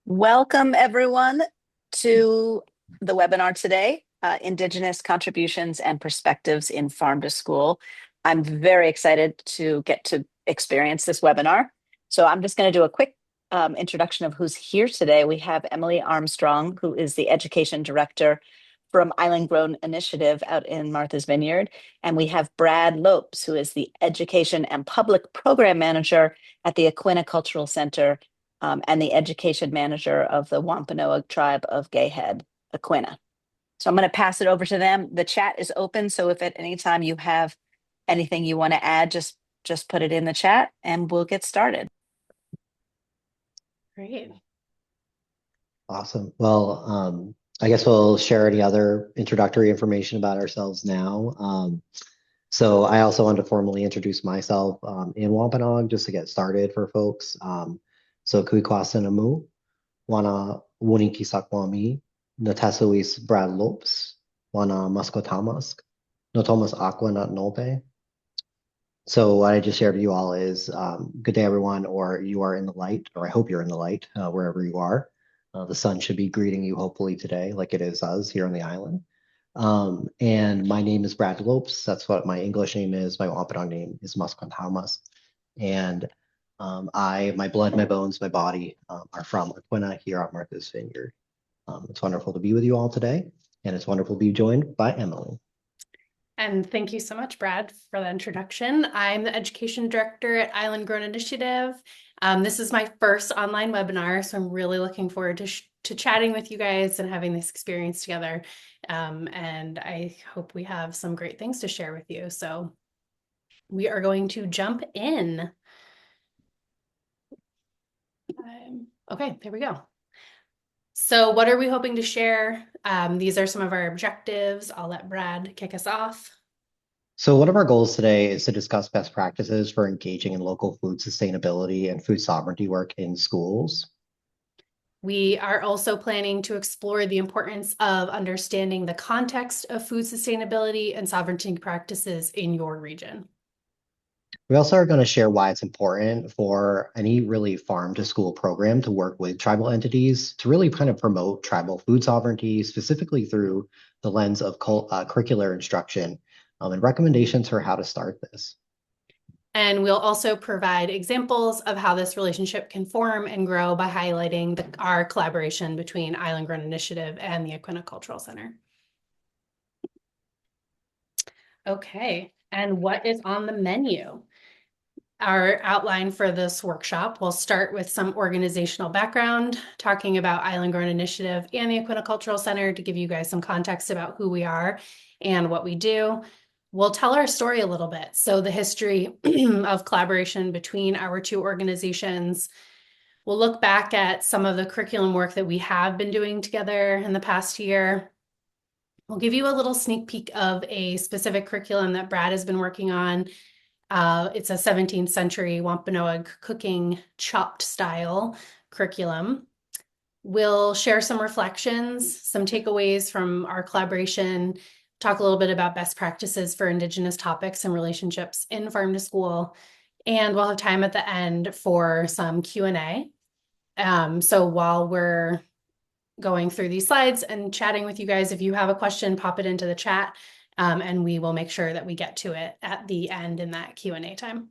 Welcome, everyone, to the webinar today, Indigenous Contributions and Perspectives in Farm to School. I'm very excited to get to experience this webinar. So I'm just going to do a quick introduction of who's here today. We have Emily Armstrong, who is the Education Director from Island Grown Initiative out in Martha's Vineyard. And we have Brad Lopes, who is the Education and Public Program Manager at the Aquinnah Cultural Center and the education manager of the Wampanoag tribe of Gayhead, Aquinnah. So I'm going to pass it over to them. The chat is open, so if at any time you have anything you want to add, just put it in the chat and we'll get started. Great. Awesome. Well, I guess we'll share any other introductory information about ourselves now. So I also want to formally introduce myself in Wampanoag just to get started for folks. So Kuikwasinamu, Wana Wuniki Sakwami, Natasuis Brad Lopes, Wana Maskotamask, Notomas Aqua Nut Nope. So what I just shared with you all is good day, everyone, or you are in the light, or I hope you're in the light wherever you are. The sun should be greeting you hopefully today, like it is us here on the island. And my name is Brad Lopes. That's what my English name is. My Wampanoag name is Musquantamas. And my blood, my bones, my body are from Aquinnah here on Martha's Vineyard. It's wonderful to be with you all today, and it's wonderful to be joined by Emily. And thank you so much, Brad, for the introduction. I'm the Education Director at Island Grown Initiative. This is my first online webinar, so I'm really looking forward to chatting with you guys and having this experience together. And I hope we have some great things to share with you. So we are going to jump in. Okay, there we go. So what are we hoping to share? These are some of our objectives. I'll let Brad kick us off. So one of our goals today is to discuss best practices for engaging in local food sustainability and food sovereignty work in schools. We are also planning to explore the importance of understanding the context of food sustainability and sovereignty practices in your region. We also are going to share why it's important for any really farm to school program to work with tribal entities to really kind of promote tribal food sovereignty, specifically through the lens of curricular instruction and recommendations for how to start this. And we'll also provide examples of how this relationship can form and grow by highlighting our collaboration between Island Grown Initiative and the Aquinnah Cultural Center. Okay, and what is on the menu? Our outline for this workshop will start with some organizational background, talking about Island Grown Initiative and the Aquinnah Cultural Center to give you guys some context about who we are and what we do. We'll tell our story a little bit. So the history of collaboration between our two organizations. We'll look back at some of the curriculum work that we have been doing together in the past year. We'll give you a little sneak peek of a specific curriculum that Brad has been working on. It's a 17th century Wampanoag cooking chopped style curriculum. We'll share some reflections, some takeaways from our collaboration, talk a little bit about best practices for Indigenous topics and relationships in farm to school, and we'll have time at the end for some Q&A. So while we're going through these slides and chatting with you guys, if you have a question, pop it into the chat, and we will make sure that we get to it at the end in that Q&A time.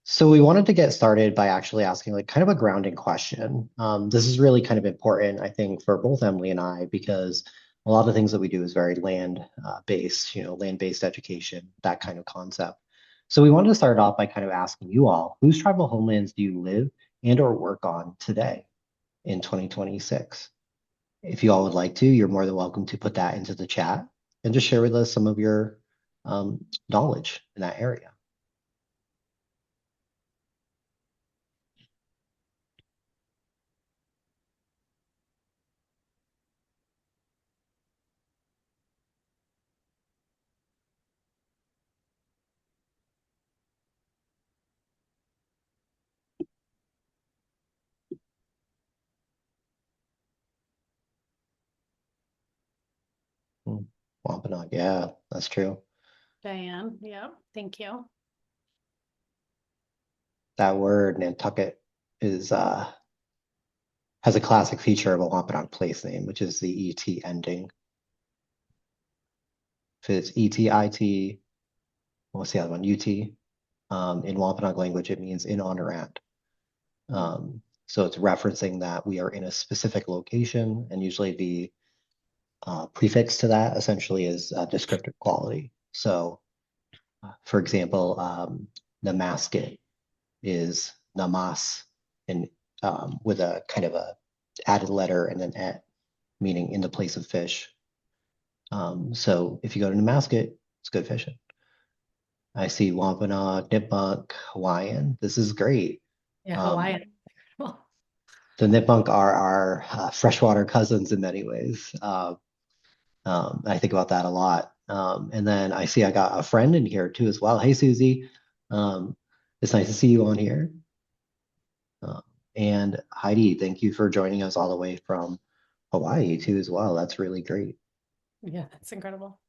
So we wanted to get started by actually asking like kind of a grounding question. This is really kind of important, I think, for both Emily and I, because a lot of the things that we do is very land-based, land-based education, that kind of concept. So we wanted to start off by kind of asking you all, whose tribal homelands do you live and or work on today in 2026? If you all would like to, you're more than welcome to put that into the chat and just share with us some of your knowledge in that area. Wampanoag, yeah, that's true. Diane. Yeah, thank you. That word Nantucket is has a classic feature of a Wampanoag place name, which is the ET ending. If it's ETIT, what's the other one? UT. In Wampanoag language, it means in, on, or at. So it's referencing that we are in a specific location, and usually the prefix to that essentially is descriptive quality. So, for example, namasket is namas, and with a kind of a added letter and an et, meaning in the place of fish. So if you go to Namasket, it's good fishing. I see Wampanoag, Nipmuc, Hawaiian. This is great. Yeah, Hawaiian. The Nipmuc are our freshwater cousins in many ways. I think about that a lot. And then I see I got a friend in here too as well. Hey, Susie. It's nice to see you on here. And Heidi, thank you for joining us all the way from Hawaii too as well. That's really great. Yeah, that's incredible.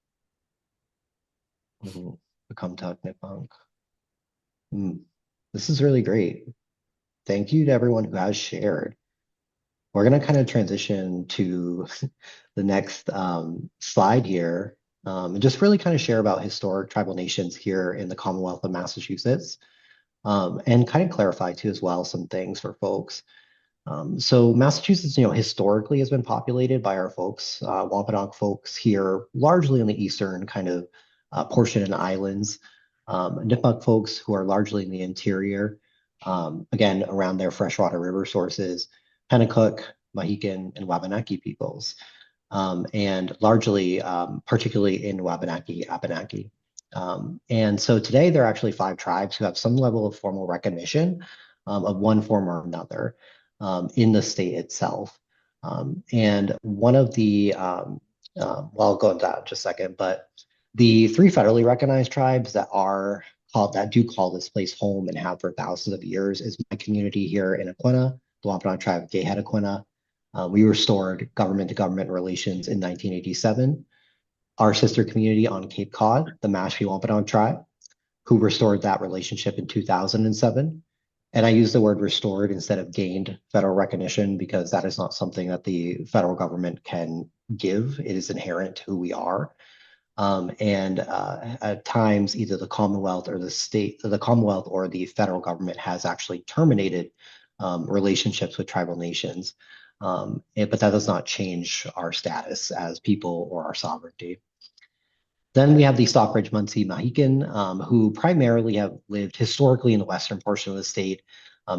Become Talk Nipmuc. This is really great. Thank you to everyone who has shared. We're going to kind of transition to the next slide here and just really kind of share about historic tribal nations here in the Commonwealth of Massachusetts and kind of clarify too as well some things for folks. So Massachusetts, historically has been populated by our folks, Wampanoag folks here, largely in the eastern kind of portion and islands. Nipmuc folks who are largely in the interior, again, around their freshwater river sources, Pennacook, Mohican, and Wabanaki peoples, and largely, particularly in Wabanaki, Abenaki. And so today there are actually 5 tribes who have some level of formal recognition of one form or another in the state itself. And one of the, well, I'll go into that in just a second, but the 3 federally recognized tribes that are called, that do call this place home and have for thousands of years is my community here in Aquinnah, the Wampanoag tribe of Gayhead Aquinnah. We restored government-to-government relations in 1987. Our sister community on Cape Cod, the Mashpee Wampanoag tribe, who restored that relationship in 2007. And I use the word restored instead of gained federal recognition because that is not something that the federal government can give. It is inherent to who we are. And at times, either the Commonwealth or the state, the Commonwealth or the federal government has actually terminated relationships with tribal nations. But that does not change our status as people or our sovereignty. Then we have the Stockbridge Munsee Mohican, who primarily have lived historically in the western portion of the state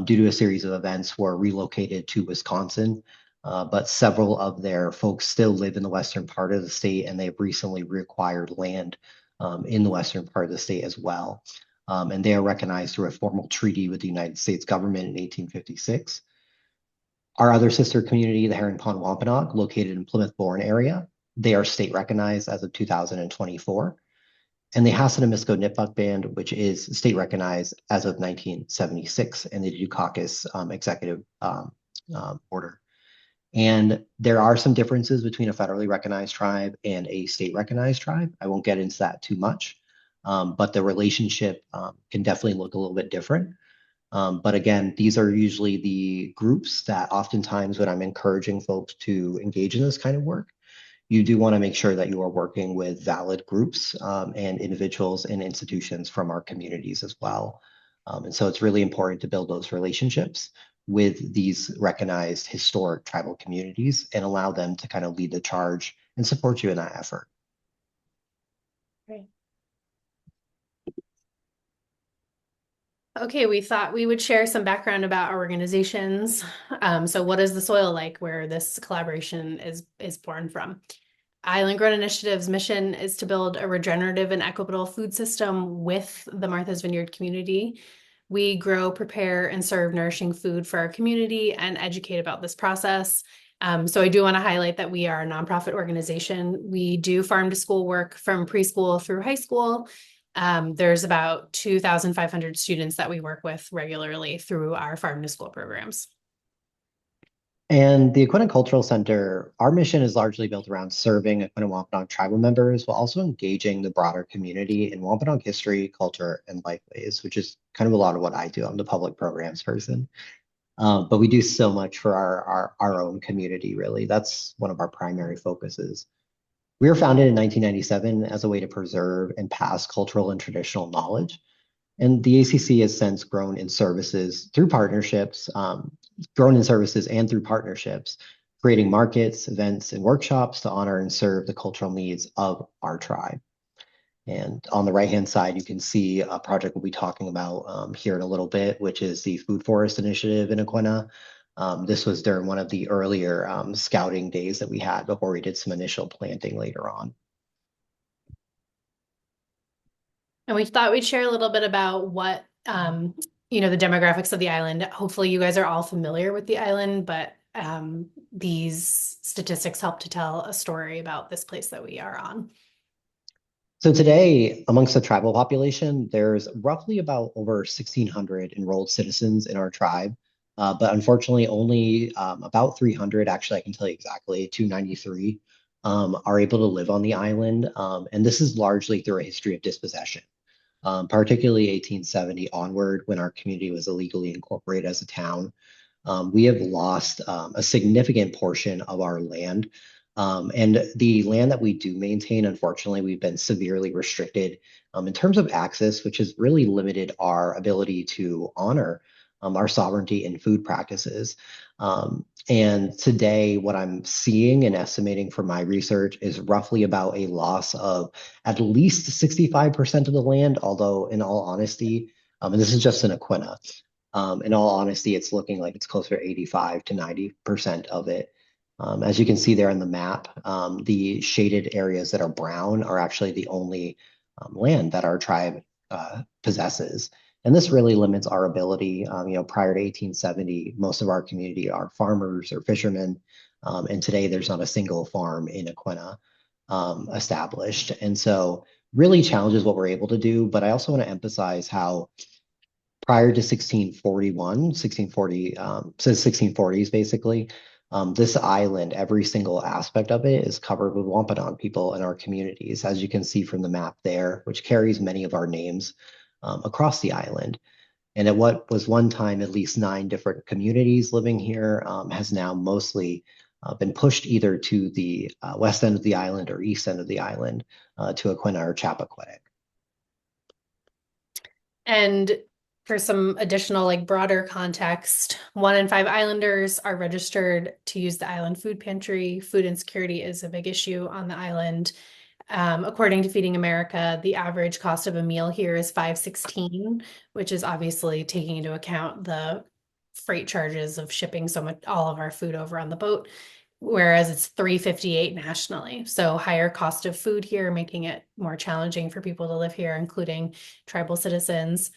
due to a series of events were relocated to Wisconsin. But several of their folks still live in the western part of the state, and they've recently reacquired land in the western part of the state as well. And they are recognized through a formal treaty with the United States government in 1856. Our other sister community, the Herring Pond Wampanoag, located in Plymouth-Bourne area, they are state recognized as of 2024. And the Hassanimisco Nipmuc Band, which is state recognized as of 1976 in the Dukakis executive order. And there are some differences between a federally recognized tribe and a state recognized tribe. I won't get into that too much, but the relationship can definitely look a little bit different. But again, these are usually the groups that oftentimes when I'm encouraging folks to engage in this kind of work, you do want to make sure that you are working with valid groups and individuals and institutions from our communities as well. And so it's really important to build those relationships with these recognized historic tribal communities and allow them to kind of lead the charge and support you in that effort. Great. Okay, we thought we would share some background about our organizations. So what is the soil like where this collaboration is born from? Island Grown Initiative's mission is to build a regenerative and equitable food system with the Martha's Vineyard community. We grow, prepare, and serve nourishing food for our community and educate about this process. So I do want to highlight that we are a nonprofit organization. We do farm to school work from preschool through high school. There's about 2,500 students that we work with regularly through our farm to school programs. And the Aquinnah Cultural Center, our mission is largely built around serving Aquinnah Wampanoag tribal members while also engaging the broader community in Wampanoag history, culture, and lifeways, which is kind of a lot of what I do. I'm the public programs person. But we do so much for our own community, really. That's one of our primary focuses. We were founded in 1997 as a way to preserve and pass cultural and traditional knowledge. And the ACC has since grown in services through partnerships, grown in services and through partnerships, creating markets, events, and workshops to honor and serve the cultural needs of our tribe. And on the right-hand side, you can see a project we'll be talking about here in a little bit, which is the Food Forest Initiative in Aquinnah. This was during one of the earlier scouting days that we had before we did some initial planting later on. And we thought we'd share a little bit about what, the demographics of the island. Hopefully you guys are all familiar with the island, but these statistics help to tell a story about this place that we are on. So today, amongst the tribal population, there's roughly about over 1,600 enrolled citizens in our tribe. But unfortunately, only about 300, actually, I can tell you exactly, 293, are able to live on the island. And this is largely through a history of dispossession, particularly 1870 onward, when our community was illegally incorporated as a town. We have lost a significant portion of our land. And the land that we do maintain, unfortunately, we've been severely restricted in terms of access, which has really limited our ability to honor our sovereignty and food practices. And today, what I'm seeing and estimating from my research is roughly about a loss of at least 65% of the land, although in all honesty, and this is just in Aquinnah, in all honesty, it's looking like it's closer to 85 to 90% of it. As you can see there on the map, the shaded areas that are brown are actually the only land that our tribe possesses. And this really limits our ability. Prior to 1870, most of our community are farmers or fishermen. And today there's not a single farm in Aquinnah established. And so really challenges what we're able to do. But I also want to emphasize how prior to 1641, 1640, since 1640s basically, this island, every single aspect of it is covered with Wampanoag people in our communities, as you can see from the map there, which carries many of our names across the island. And at what was one time at least 9 different communities living here has now mostly been pushed either to the west end of the island or east end of the island to Aquinnah or Chappaquiddick. And for some additional, broader context, 1 in 5 islanders are registered to use the island food pantry. Food insecurity is a big issue on the island. According to Feeding America, the average cost of a meal here is $5.16, which is obviously taking into account the freight charges of shipping all of our food over on the boat, whereas it's $3.58 nationally. So higher cost of food here, making it more challenging for people to live here, including tribal citizens.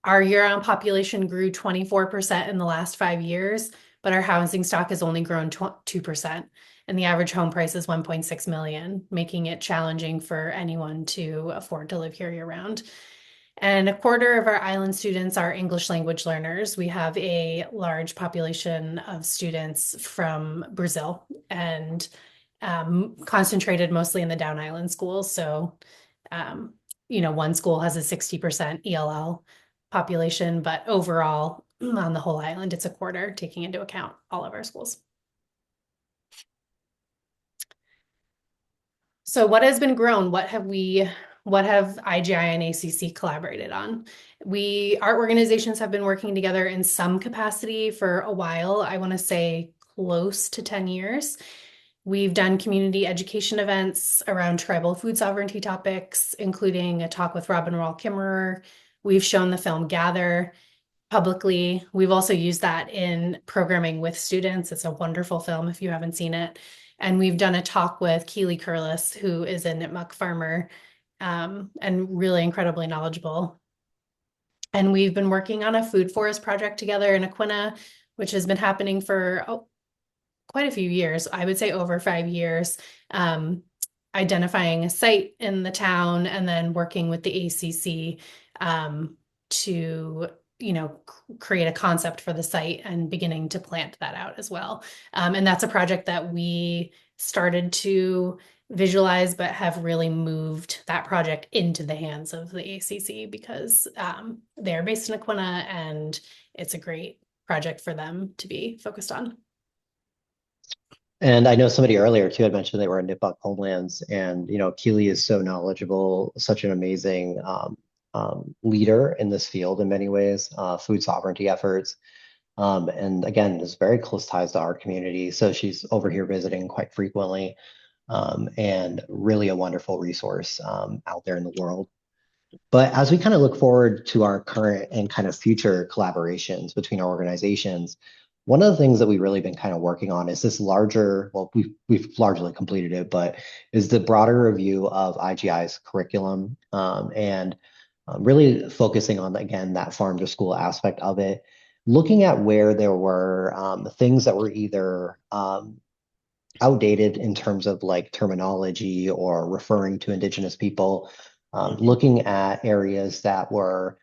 Our year-round population grew 24% in the last 5 years, but our housing stock has only grown 2%. And the average home price is 1.6 million, making it challenging for anyone to afford to live here year-round. And a quarter of our island students are English language learners. We have a large population of students from Brazil and concentrated mostly in the Down Island schools. So, one school has a 60% ELL population, but overall on the whole island, it's a quarter, taking into account all of our schools. So what has been grown? What have IGI and ACC collaborated on? Our organizations have been working together in some capacity for a while. I want to say close to 10 years. We've done community education events around tribal food sovereignty topics, including a talk with Robin Wall Kimmerer. We've shown the film Gather publicly. We've also used that in programming with students. It's a wonderful film if you haven't seen it. And we've done a talk with Keely Curlis, who is a Nipmuc farmer and really incredibly knowledgeable. And we've been working on a food forest project together in Aquinnah, which has been happening for quite a few years. I would say over 5 years, identifying a site in the town and then working with the ACC to create a concept for the site and beginning to plant that out as well. And that's a project that we started to visualize, but have really moved that project into the hands of the ACC because they're based in Aquinnah, and it's a great project for them to be focused on. And I know somebody earlier too had mentioned they were in Nipmuc homelands, and Keely is so knowledgeable, such an amazing leader in this field in many ways, food sovereignty efforts. And again, there's very close ties to our community. So she's over here visiting quite frequently, and really a wonderful resource out there in the world. But as we kind of look forward to our current and kind of future collaborations between our organizations, one of the things that we've really been kind of working on is this larger, well, we've largely completed it, but is the broader review of IGI's curriculum, and really focusing on, again, that farm to school aspect of it, looking at where there were things that were either outdated in terms of like terminology or referring to Indigenous people, looking at areas that were,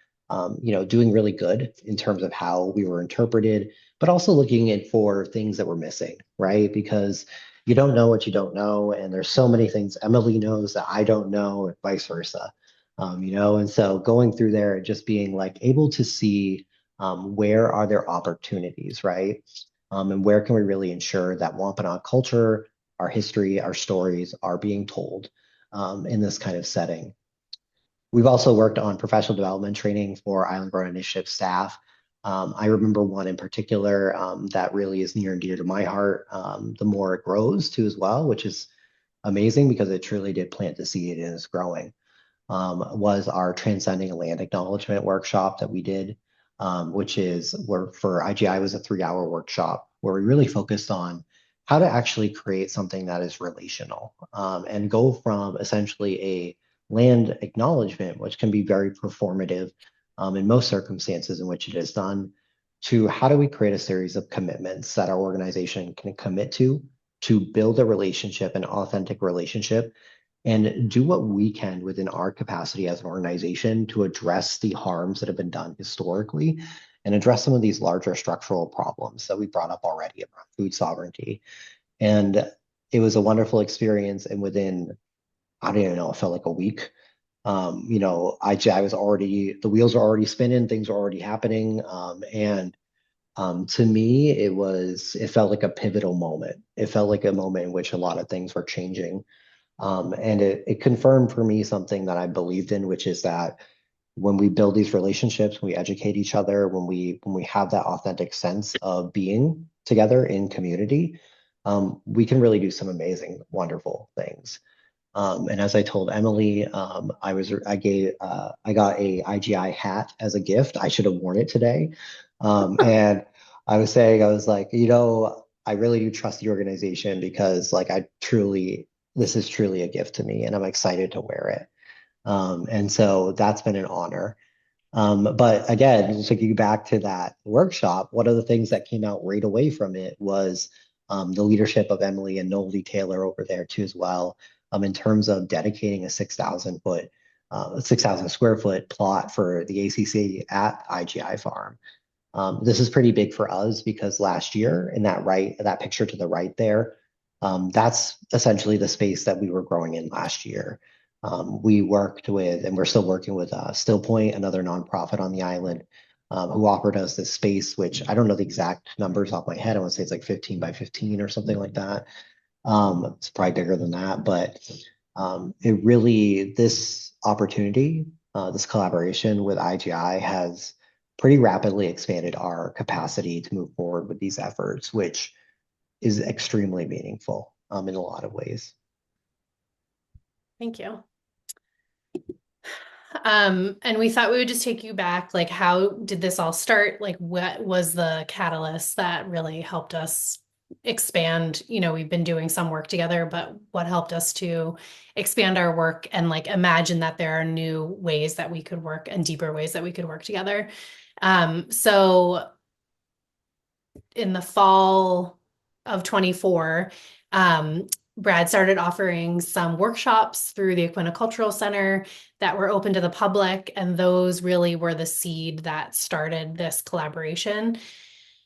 doing really good in terms of how we were interpreted, but also looking at for things that were missing, right? Because you don't know what you don't know, and there's so many things Emily knows that I don't know, and vice versa. And so going through there and just being like able to see where are there opportunities, right? And where can we really ensure that Wampanoag culture, our history, our stories are being told in this kind of setting. We've also worked on professional development training for Island Grown Initiative staff. I remember one in particular that really is near and dear to my heart, the more it grows too as well, which is amazing because it truly did plant the seed and is growing, was our Transcending Land Acknowledgement workshop that we did, which is where for IGI was a 3-hour workshop where we really focused on how to actually create something that is relational, and go from essentially a land acknowledgement, which can be very performative in most circumstances in which it is done, to how do we create a series of commitments that our organization can commit to build a relationship, an authentic relationship, and do what we can within our capacity as an organization to address the harms that have been done historically and address some of these larger structural problems that we brought up already around food sovereignty. And it was a wonderful experience. And within, I don't even know, it felt like a week. I was already, the wheels are already spinning, things are already happening. And to me, it felt like a pivotal moment. It felt like a moment in which a lot of things were changing. And it confirmed for me something that I believed in, which is that when we build these relationships, when we educate each other, when we have that authentic sense of being together in community, we can really do some amazing, wonderful things. And as I told Emily, I got a IGI hat as a gift. I should have worn it today. And I was like, I really do trust the organization because like this is truly a gift to me and I'm excited to wear it. And so that's been an honor. But again, taking back to that workshop, one of the things that came out right away from it was the leadership of Emily and Noldie Taylor over there too as well, in terms of dedicating a 6,000 square foot plot for the ACC at IGI Farm. This is pretty big for us because last year in that picture to the right there, that's essentially the space that we were growing in last year. We worked with, and we're still working with Still Point, another nonprofit on the island, who offered us this space, which I don't know the exact numbers off my head. I want to say it's like 15 by 15 or something like that. It's probably bigger than that, but this opportunity, this collaboration with IGI has pretty rapidly expanded our capacity to move forward with these efforts, which is extremely meaningful in a lot of ways. Thank you. And we thought we would just take you back, like, how did this all start? Like, what was the catalyst that really helped us expand? We've been doing some work together, but what helped us to expand our work and like imagine that there are new ways that we could work and deeper ways that we could work together. So in the fall of 24, Brad started offering some workshops through the Aquinnah Cultural Center that were open to the public, and those really were the seed that started this collaboration.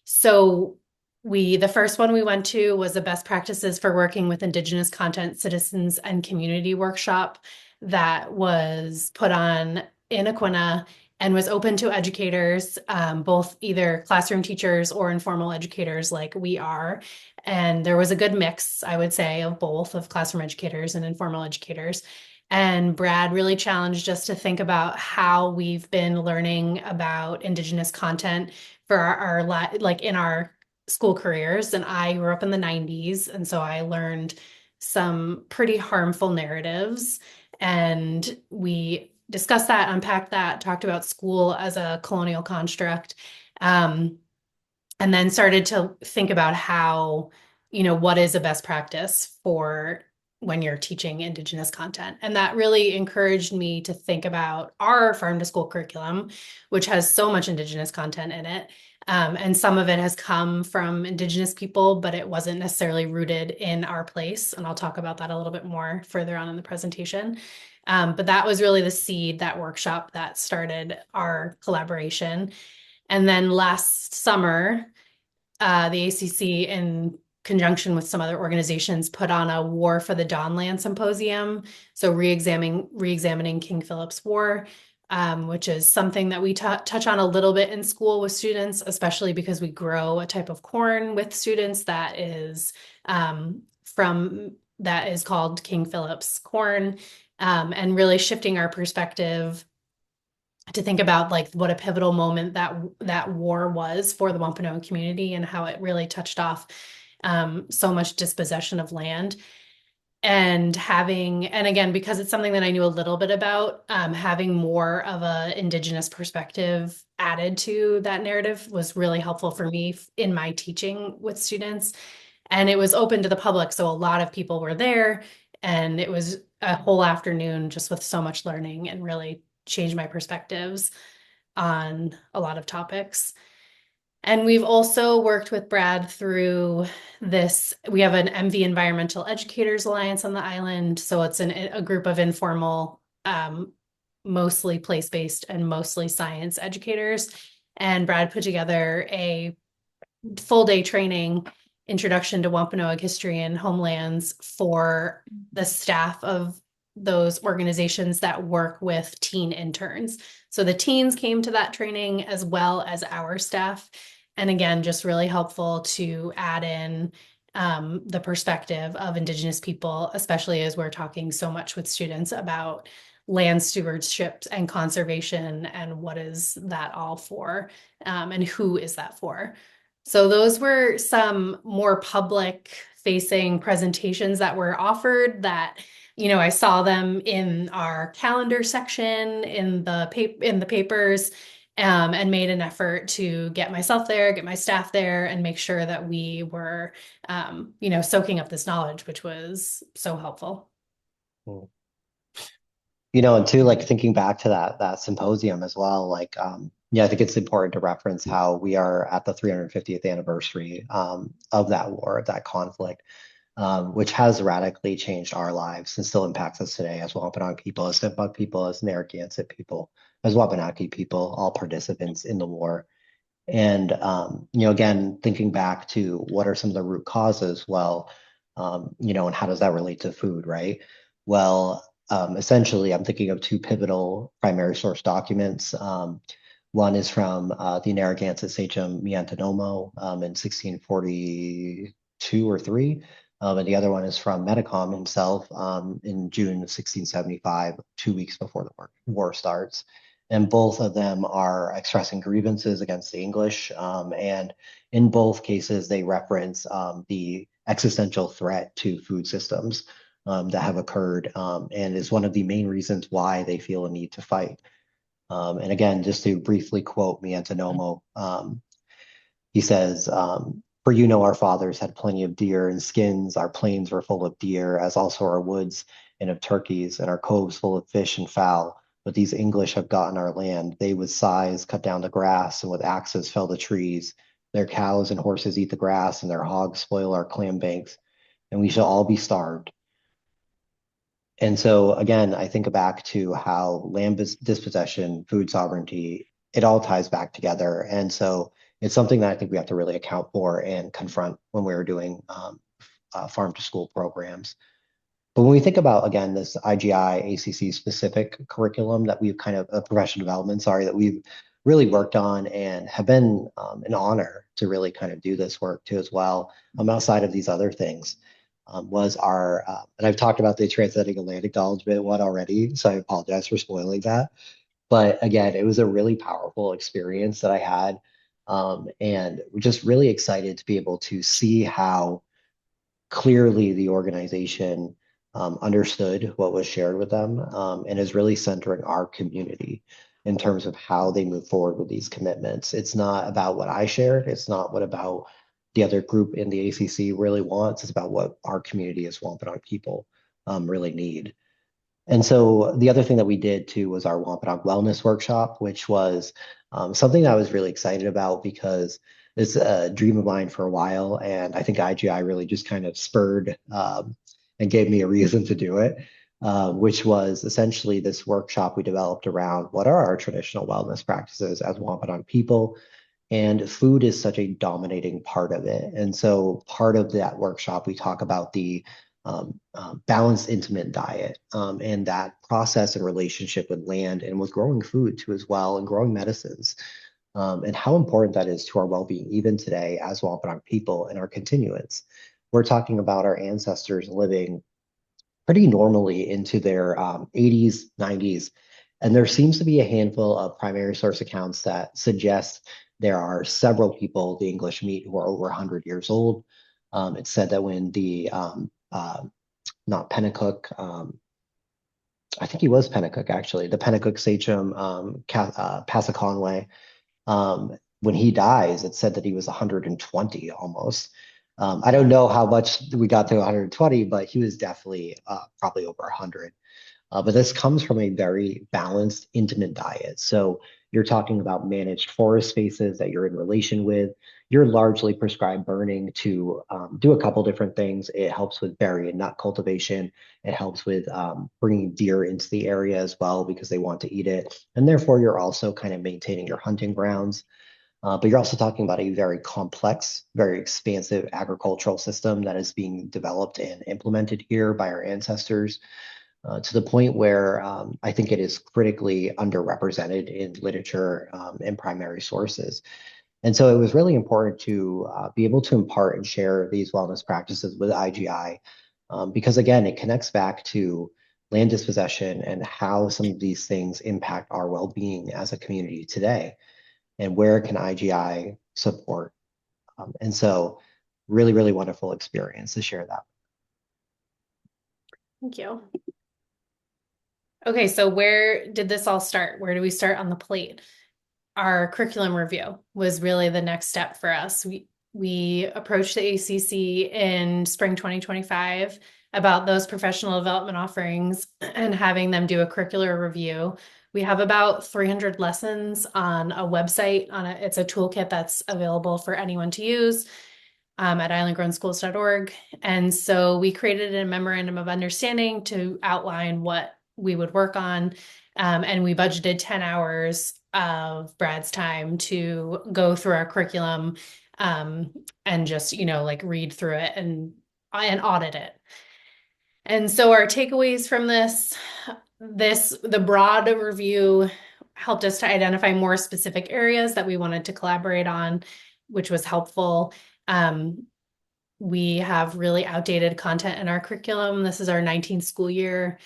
So the first one we went to was the best practices for working with Indigenous content, citizens, and community workshop that was put on in Aquinnah and was open to educators, both either classroom teachers or informal educators like we are. And there was a good mix, I would say, of both, of classroom educators and informal educators. And Brad really challenged us to think about how we've been learning about Indigenous content for like in our school careers. And I grew up in the 90s, and so I learned some pretty harmful narratives. And we discussed that, unpacked that, talked about school as a colonial construct. And then started to think about how, what is a best practice for when you're teaching Indigenous content. And that really encouraged me to think about our farm to school curriculum, which has so much Indigenous content in it. And some of it has come from Indigenous people, but it wasn't necessarily rooted in our place. And I'll talk about that a little bit more further on in the presentation. But that was really the seed, that workshop that started our collaboration. And then last summer, the ACC, in conjunction with some other organizations, put on a War for the Dawnland Symposium. So re-examining King Philip's War, which is something that we touch on a little bit in school with students, especially because we grow a type of corn with students that is called King Philip's corn, and really shifting our perspective to think about like what a pivotal moment that war was for the Wampanoag community and how it really touched off so much dispossession of land. And again, because it's something that I knew a little bit about, having more of a Indigenous perspective added to that narrative was really helpful for me in my teaching with students. And it was open to the public, so a lot of people were there, and it was a whole afternoon just with so much learning and really changed my perspectives on a lot of topics. And we've also worked with Brad through this. We have an MV Environmental Educators Alliance on the island. So it's a group of informal, mostly place-based and mostly science educators. And Brad put together a full day training, Introduction to Wampanoag History and Homelands, for the staff of those organizations that work with teen interns. So the teens came to that training as well as our staff. And again, just really helpful to add in the perspective of Indigenous people, especially as we're talking so much with students about land stewardship and conservation and what is that all for, and who is that for. So those were some more public facing presentations that were offered that, I saw them in our calendar section in the papers, and made an effort to get myself there, get my staff there, and make sure that we were, soaking up this knowledge, which was so helpful. And too, like thinking back to that symposium as well, like yeah, I think it's important to reference how we are at the 350th anniversary of that war, of that conflict, which has radically changed our lives and still impacts us today as Wampanoag people, as Nipmuc people, as Narragansett people, as Wabanaki people, all participants in the war. And again, thinking back to what are some of the root causes, well, and how does that relate to food, right? Well, essentially, I'm thinking of two pivotal primary source documents. One is from the Narragansett sachem Miantanomo in 1642 or 3. And the other one is from Metacom himself in June 1675, 2 weeks before the war starts. And both of them are expressing grievances against the English. And in both cases, they reference the existential threat to food systems that have occurred, and is one of the main reasons why they feel a need to fight. And again, just to briefly quote Miantanomo, he says, "For our fathers had plenty of deer and skins, our plains were full of deer, as also our woods and of turkeys, and our coves full of fish and fowl. But these English have gotten our land. They with scythes cut down the grass, and with axes fell the trees. Their cows and horses eat the grass, and their hogs spoil our clam banks. and we shall all be starved. And so again, I think back to how dispossession, food sovereignty, it all ties back together. And so it's something that I think we have to really account for and confront when we're doing farm to school programs. But when we think about, again, this IGI, ACC specific curriculum that we've kind of, professional development, sorry, that we've really worked on and have been an honor to really kind of do this work too as well, outside of these other things, was our, and I've talked about the transcending Atlantic knowledge bit one already, so I apologize for spoiling that. But again, it was a really powerful experience that I had. And we're just really excited to be able to see how clearly the organization understood what was shared with them, and is really centering our community in terms of how they move forward with these commitments. It's not about what I shared. It's not what about the other group in the ACC really wants. It's about what our community as Wampanoag people really need. And so the other thing that we did too was our Wampanoag Wellness Workshop, which was something that I was really excited about because it's a dream of mine for a while. And I think IGI really just kind of spurred and gave me a reason to do it, which was essentially this workshop we developed around what are our traditional wellness practices as Wampanoag people. And food is such a dominating part of it. And so part of that workshop, we talk about the balanced, intimate diet, and that process and relationship with land and with growing food too as well, and growing medicines, and how important that is to our well-being even today as Wampanoag people and our continuance. We're talking about our ancestors living pretty normally into their 80s, 90s, and there seems to be a handful of primary source accounts that suggest there are several people the English meet who are over 100 years old. It's said that when the not Pennacook. I think he was Pennacook actually. The Pennacook sachem, Passaconaway. When he dies, it said that he was 120 almost. I don't know how much we got to 120, but he was definitely probably over 100. But this comes from a very balanced, intimate diet. So you're talking about managed forest spaces that you're in relation with. You're largely prescribed burning to do a couple different things. It helps with berry and nut cultivation. It helps with bringing deer into the area as well because they want to eat it. And therefore, you're also kind of maintaining your hunting grounds. But you're also talking about a very complex, very expansive agricultural system that is being developed and implemented here by our ancestors, to the point where I think it is critically underrepresented in literature and primary sources. And so it was really important to be able to impart and share these wellness practices with IGI, because again, it connects back to land dispossession and how some of these things impact our well-being as a community today, and where can IGI support. And so really, really wonderful experience to share that. Thank you. Okay, so where did this all start? Where do we start on the plate? Our curriculum review was really the next step for us. We approached the ACC in spring 2025 about those professional development offerings and having them do a curricular review. We have about 300 lessons on a website. It's a toolkit that's available for anyone to use at islandgrownschools.org. And so we created a memorandum of understanding to outline what we would work on. And we budgeted 10 hours of Brad's time to go through our curriculum and just, like read through it and audit it. And so our takeaways from the broad review helped us to identify more specific areas that we wanted to collaborate on, which was helpful. We have really outdated content in our curriculum. This is our 19th school year.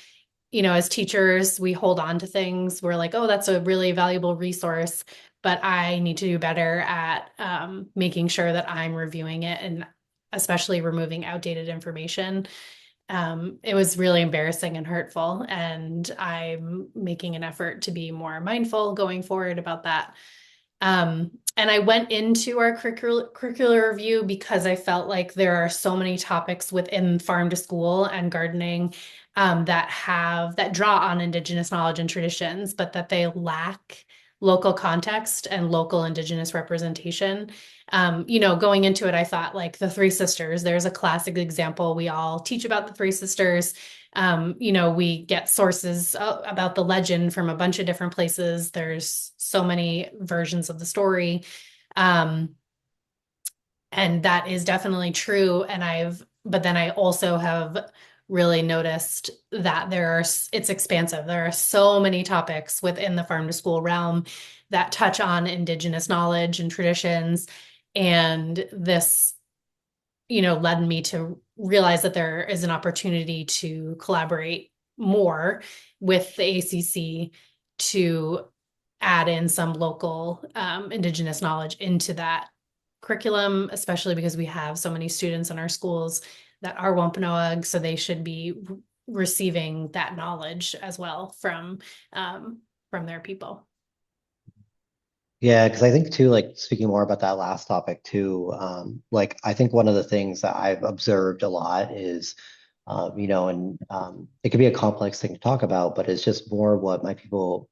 As teachers, we hold on to things. We're like, oh, that's a really valuable resource, but I need to do better at making sure that I'm reviewing it and especially removing outdated information. It was really embarrassing and hurtful, and I'm making an effort to be more mindful going forward about that. And I went into our curricular review because I felt like there are so many topics within farm to school and gardening that draw on Indigenous knowledge and traditions, but that they lack local context and local Indigenous representation. Going into it, I thought like the Three Sisters, there's a classic example. We all teach about the Three Sisters. We get sources about the legend from a bunch of different places. There's so many versions of the story. And that is definitely true. But then I also have really noticed that it's expansive. There are so many topics within the farm to school realm that touch on Indigenous knowledge and traditions. And this, led me to realize that there is an opportunity to collaborate more with the ACC to add in some local Indigenous knowledge into that curriculum, especially because we have so many students in our schools that are Wampanoag, so they should be receiving that knowledge as well from their people. Yeah, because I think too, like speaking more about that last topic too, like I think one of the things that I've observed a lot is, and it could be a complex thing to talk about, but it's just more what my people,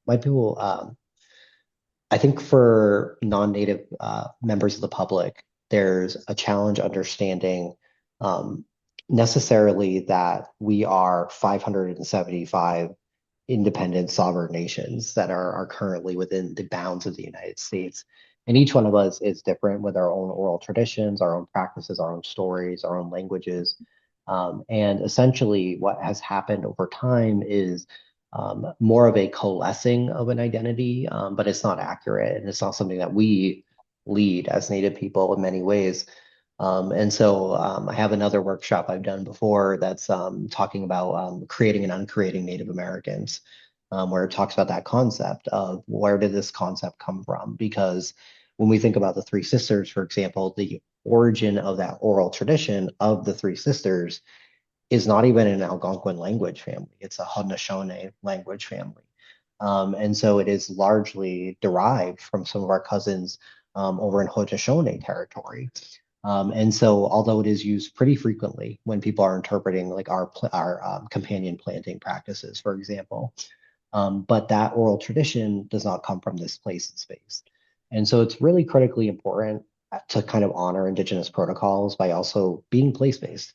I think for non-native members of the public, there's a challenge understanding um, necessarily that we are 575 independent sovereign nations that are currently within the bounds of the United States. And each one of us is different with our own oral traditions, our own practices, our own stories, our own languages. And essentially, what has happened over time is more of a coalescing of an identity, but it's not accurate. And it's not something that we lead as Native people in many ways. And so I have another workshop I've done before that's talking about creating and uncreating Native Americans, where it talks about that concept of where did this concept come from? Because when we think about the Three Sisters, for example, the origin of that oral tradition of the Three Sisters is not even an Algonquin language family. It's a Haudenosaunee language family. And so it is largely derived from some of our cousins over in Haudenosaunee territory. And so, although it is used pretty frequently when people are interpreting like our companion planting practices, for example, but that oral tradition does not come from this place and space. And so, it's really critically important to kind of honor Indigenous protocols by also being place-based.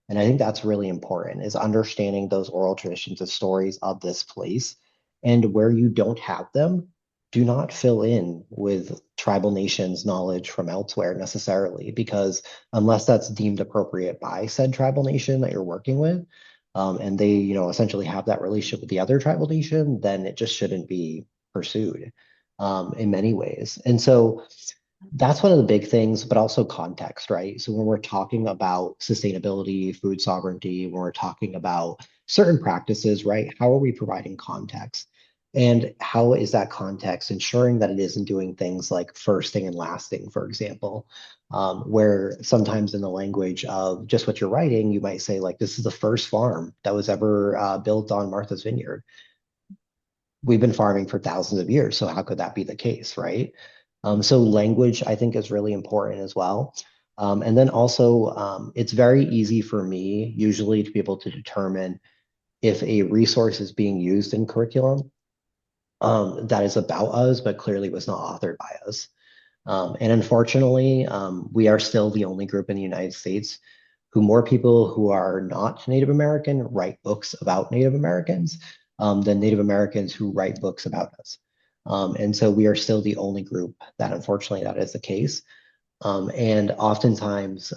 And I think that's really important is understanding those oral traditions and stories of this place. And where you don't have them, do not fill in with tribal nations knowledge from elsewhere necessarily, because unless that's deemed appropriate by said tribal nation that you're working with, and they, essentially have that relationship with the other tribal nation, then it just shouldn't be pursued in many ways. And so that's one of the big things, but also context, right? So when we're talking about sustainability, food sovereignty, when we're talking about certain practices, right? How are we providing context? And how is that context ensuring that it isn't doing things like firsting and lasting, for example, where sometimes in the language of just what you're writing, you might say like, this is the first farm that was ever built on Martha's Vineyard. We've been farming for thousands of years, so how could that be the case, right? So language, I think, is really important as well. And then also, it's very easy for me usually to be able to determine if a resource is being used in curriculum that is about us, but clearly was not authored by us. And unfortunately, we are still the only group in the United States who more people who are not Native American write books about Native Americans than Native Americans who write books about us. And so we are still the only group that unfortunately that is the case. And oftentimes,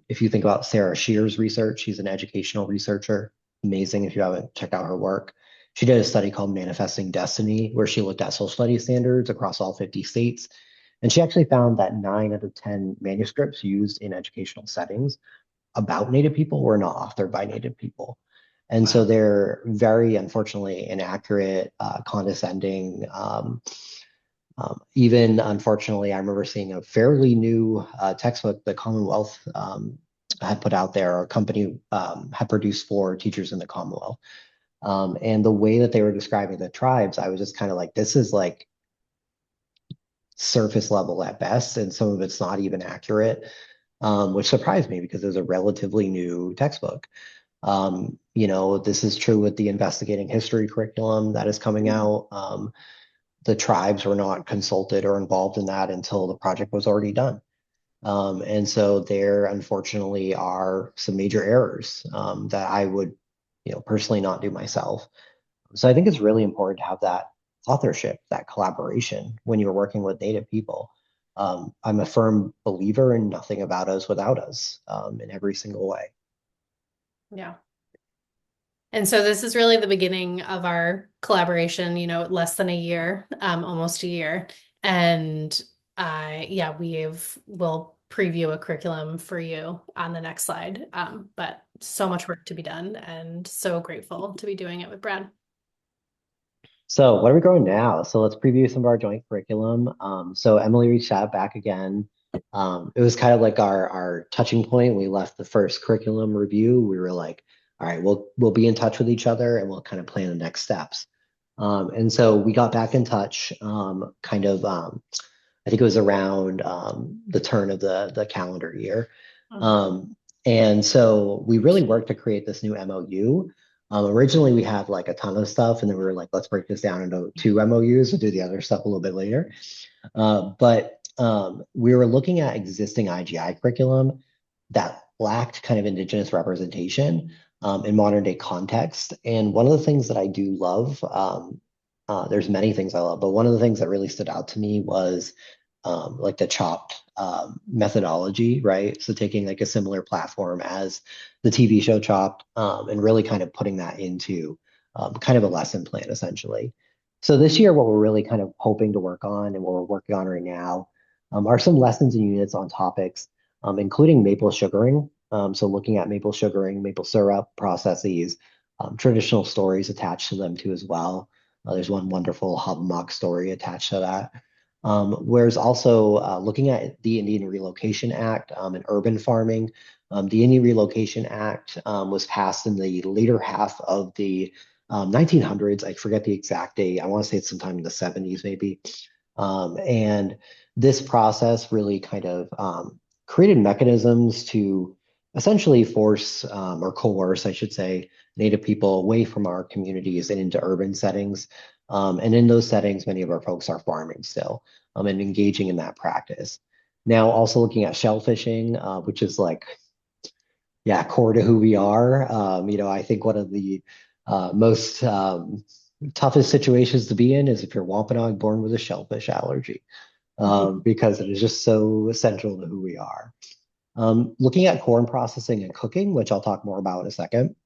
if you think about Sarah Shear's research, she's an educational researcher, amazing if you haven't checked out her work. She did a study called Manifesting Destiny, where she looked at social studies standards across all 50 states. And she actually found that 9 out of 10 manuscripts used in educational settings about Native people were not authored by Native people. And so they're very, unfortunately, inaccurate, condescending. Even unfortunately, I remember seeing a fairly new textbook the Commonwealth had put out there, or a company had produced for teachers in the Commonwealth. And the way that they were describing the tribes, I was just kind of like, this is like surface level at best, and some of it's not even accurate, which surprised me because it was a relatively new textbook. This is true with the investigating history curriculum that is coming out. the tribes were not consulted or involved in that until the project was already done. And so there, unfortunately, are some major errors that I would, personally not do myself. So I think it's really important to have that authorship, that collaboration when you're working with Native people. I'm a firm believer in nothing about us without us in every single way. Yeah. And so this is really the beginning of our collaboration, less than a year, almost a year. And yeah, we'll preview a curriculum for you on the next slide. But so much work to be done and so grateful to be doing it with Brad. So what are we growing now? So let's preview some of our joint curriculum. So Emily reached out back again. It was kind of like our touching point. We left the first curriculum review. We were like, all right, we'll be in touch with each other and we'll kind of plan the next steps. And so we got back in touch, I think it was around the turn of the calendar year. And so we really worked to create this new MOU. Originally, we had like a ton of stuff, and then we were like, let's break this down into 2 MOUs and do the other stuff a little bit later. But we were looking at existing IGI curriculum that lacked kind of Indigenous representation in modern day context. And one of the things that I do love, there's many things I love, but one of the things that really stood out to me was like the chopped methodology, right? So taking like a similar platform as the TV show Chopped and really kind of putting that into kind of a lesson plan essentially. So this year, what we're really kind of hoping to work on and what we're working on right now are some lessons and units on topics, including maple sugaring. So looking at maple sugaring, maple syrup processes, traditional stories attached to them too as well. There's one wonderful Hub story attached to that. Whereas also looking at the Indian Relocation Act and urban farming. The Indian Relocation Act was passed in the later half of the 1900s. I forget the exact date. I want to say it's sometime in the 70s, maybe. And this process really kind of created mechanisms to essentially force or coerce, I should say, Native people away from our communities and into urban settings. And in those settings, many of our folks are farming still and engaging in that practice. Now, also looking at shellfishing, which is like, yeah, core to who we are. I think one of the most toughest situations to be in is if you're Wampanoag born with a shellfish allergy, because it is just so essential to who we are. Looking at corn processing and cooking, which I'll talk more about in a second.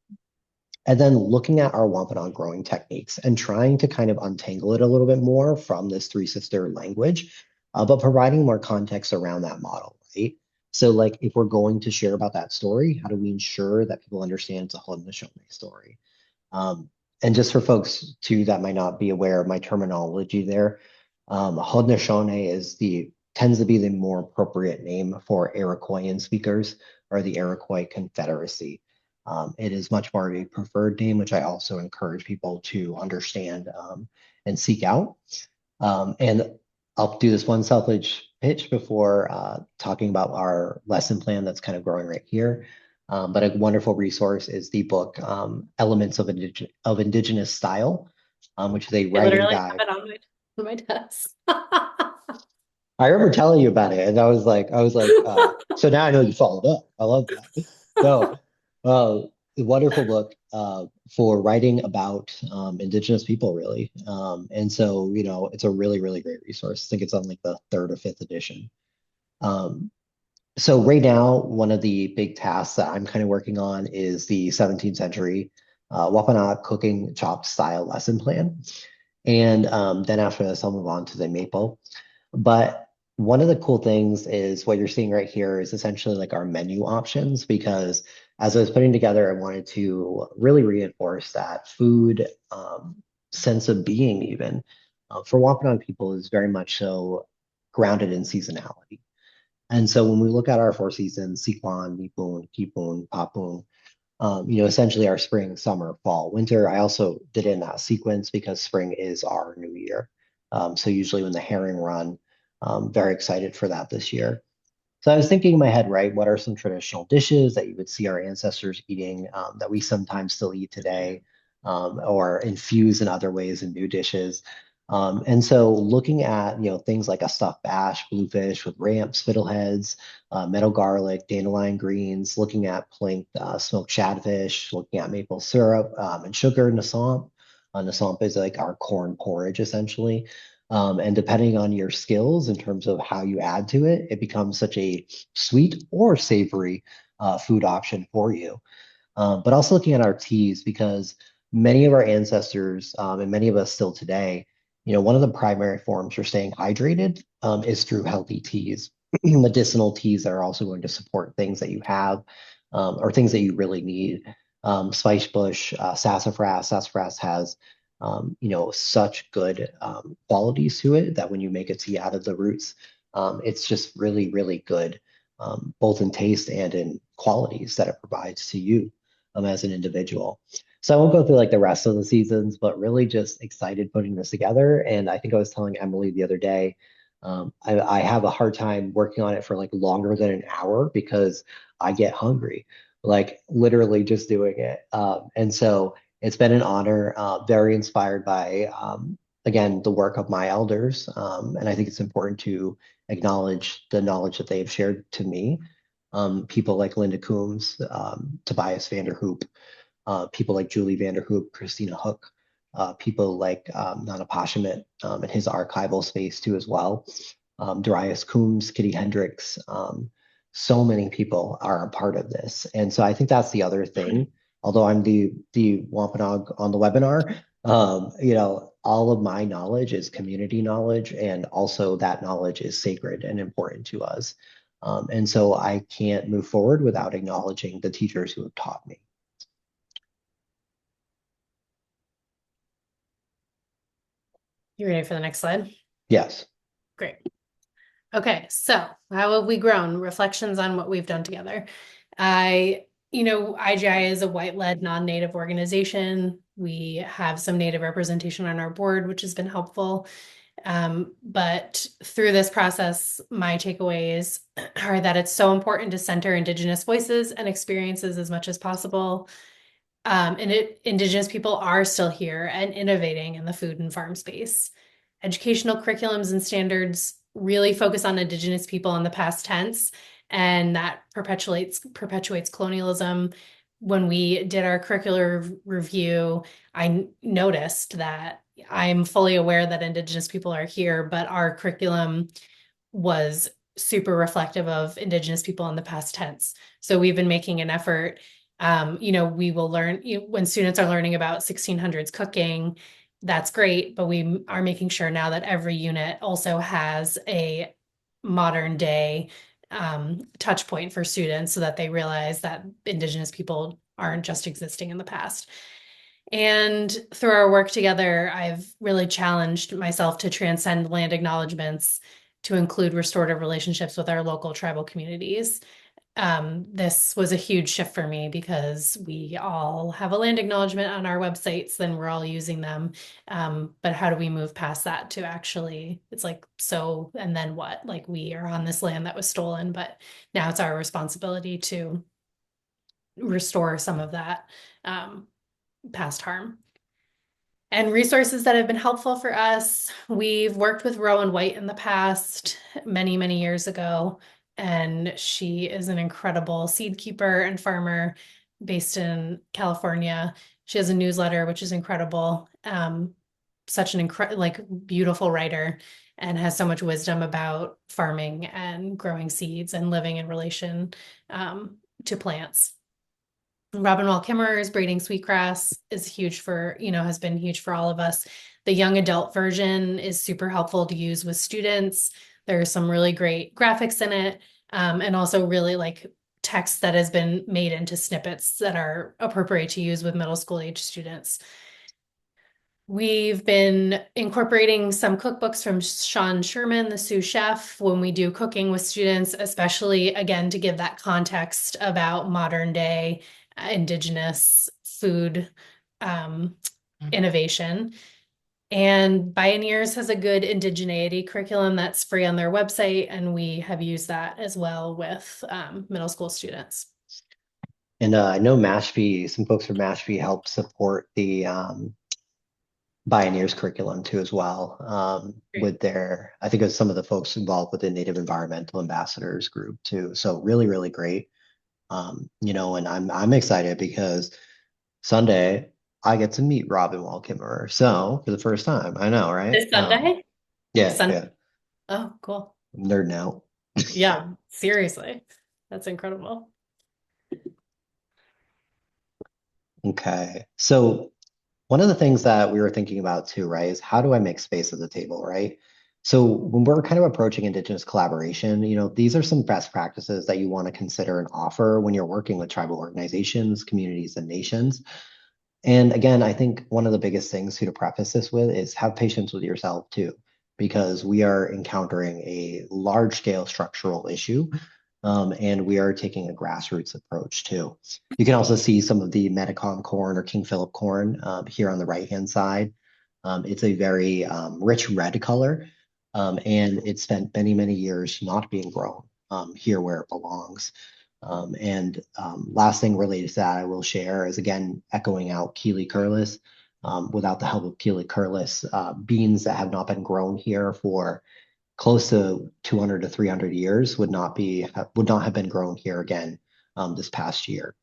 And then looking at our Wampanoag growing techniques and trying to kind of untangle it a little bit more from this three sister language, but providing more context around that model, right? So like if we're going to share about that story, how do we ensure that people understand it's a Haudenosaunee story? And just for folks too that might not be aware of my terminology there, Haudenosaunee tends to be the more appropriate name for Iroquoian speakers or the Iroquois Confederacy. It is much more of a preferred name, which I also encourage people to understand and seek out. And I'll do this one selfish pitch before talking about our lesson plan that's kind of growing right here. But a wonderful resource is the book Elements of Indigenous Style, which is a I writing literally guide. have it on my desk. I remember telling you about it, and I was like, so now I know you followed up. I love that. So, a wonderful book for writing about Indigenous people, really. And so, it's a really, really great resource. I think it's on like the third or fifth edition. So right now, one of the big tasks that I'm kind of working on is the 17th century Wampanoag cooking chopped style lesson plan. And then after this, I'll move on to the maple. But one of the cool things is what you're seeing right here is essentially like our menu options, because as I was putting together, I wanted to really reinforce that food sense of being even for Wampanoag people is very much so grounded in seasonality. And so when we look at our four seasons, Sikwan, Nipun, Kipun, Papun, essentially our spring, summer, fall, winter. I also did it in that sequence because spring is our new year. So usually when the herring run, very excited for that this year. So I was thinking in my head, right, what are some traditional dishes that you would see our ancestors eating that we sometimes still eat today or infuse in other ways in new dishes? And so looking at, things like a stuffed bash, bluefish with ramps, fiddleheads, meadow garlic, dandelion greens, looking at planked smoked shadfish, looking at maple syrup and sugar, nasomp. Nasomp is like our corn porridge essentially. And depending on your skills in terms of how you add to it, it becomes such a sweet or savory food option for you. But also looking at our teas because many of our ancestors and many of us still today, one of the primary forms for staying hydrated is through healthy teas. Medicinal teas that are also going to support things that you have or things that you really need. Spice bush, sassafras. Sassafras has, such good qualities to it that when you make a tea out of the roots, it's just really, really good, both in taste and in qualities that it provides to you as an individual. So I won't go through like the rest of the seasons, but really just excited putting this together. And I think I was telling Emily the other day, I have a hard time working on it for like longer than an hour because I get hungry, like literally just doing it. And so it's been an honor, very inspired by, again, the work of my elders. And I think it's important to acknowledge the knowledge that they've shared to me. People like Linda Coombs, Tobias Vanderhoop, people like Julie Vanderhoop, Christina Hook, people like Nana Pashamit and his archival space too as well. Darius Coombs, Kitty Hendricks, so many people are a part of this. And so I think that's the other thing. Although I'm the Wampanoag on the webinar, all of my knowledge is community knowledge, and also that knowledge is sacred and important to us. And so I can't move forward without acknowledging the teachers who have taught me. You ready for the next slide? Yes. Great. Okay, so how have we grown? Reflections on what we've done together. IGI is a white-led non-native organization. We have some native representation on our board, which has been helpful. But through this process, my takeaways are that it's so important to center Indigenous voices and experiences as much as possible. Indigenous people are still here and innovating in the food and farm space. Educational curriculums and standards really focus on Indigenous people in the past tense, and that perpetuates colonialism. When we did our curricular review, I noticed that I'm fully aware that Indigenous people are here, but our curriculum was super reflective of Indigenous people in the past tense. So we've been making an effort. We will learn when students are learning about 1600s cooking, that's great, but we are making sure now that every unit also has a modern day touch point for students so that they realize that Indigenous people aren't just existing in the past. And through our work together, I've really challenged myself to transcend land acknowledgements to include restorative relationships with our local tribal communities. This was a huge shift for me because we all have a land acknowledgement on our websites, then we're all using them. But how do we move past that to actually, it's like, so, and then what? Like we are on this land that was stolen, but now it's our responsibility to restore some of that past harm. And resources that have been helpful for us. We've worked with Rowan White in the past, many, many years ago, and she is an incredible seed keeper and farmer based in California. She has a newsletter, which is incredible. Such an beautiful writer, and has so much wisdom about farming and growing seeds and living in relation to plants. Robin Wall Kimmerer's Braiding Sweetgrass is huge has been huge for all of us. The young adult version is super helpful to use with students. There's some really great graphics in it, and also really like text that has been made into snippets that are appropriate to use with middle school age students. We've been incorporating some cookbooks from Sean Sherman, the sous chef, when we do cooking with students, especially again to give that context about modern day Indigenous food innovation. And Bioneers has a good indigeneity curriculum that's free on their website, and we have used that as well with middle school students. And I know Mashpee, some folks from Mashpee help support the Bioneers curriculum too as well. Great. With their, I think it was some of the folks involved with the Native Environmental Ambassadors group too. So really, really great. And I'm excited because Sunday I get to meet Robin Wall Kimmerer. So for the first time, I know, right? This Sunday? Yeah, Sunday. yeah. Oh, cool. I'm nerding out. Yeah, seriously. That's incredible. Okay. So one of the things that we were thinking about too, right, is how do I make space at the table, right? So when we're kind of approaching Indigenous collaboration, these are some best practices that you want to consider and offer when you're working with tribal organizations, communities, and nations. And again, I think one of the biggest things to preface this with is have patience with yourself too, because we are encountering a large scale structural issue, and we are taking a grassroots approach too. You can also see some of the Metacom corn or King Philip corn here on the right-hand side. It's a very rich red color, and it spent many, many years not being grown here where it belongs. Last thing related to that I will share is again echoing out Keeley Curlis. Without the help of Keeley Curlis, beans that have not been grown here for close to 200 to 300 years would not have been grown here again this past year,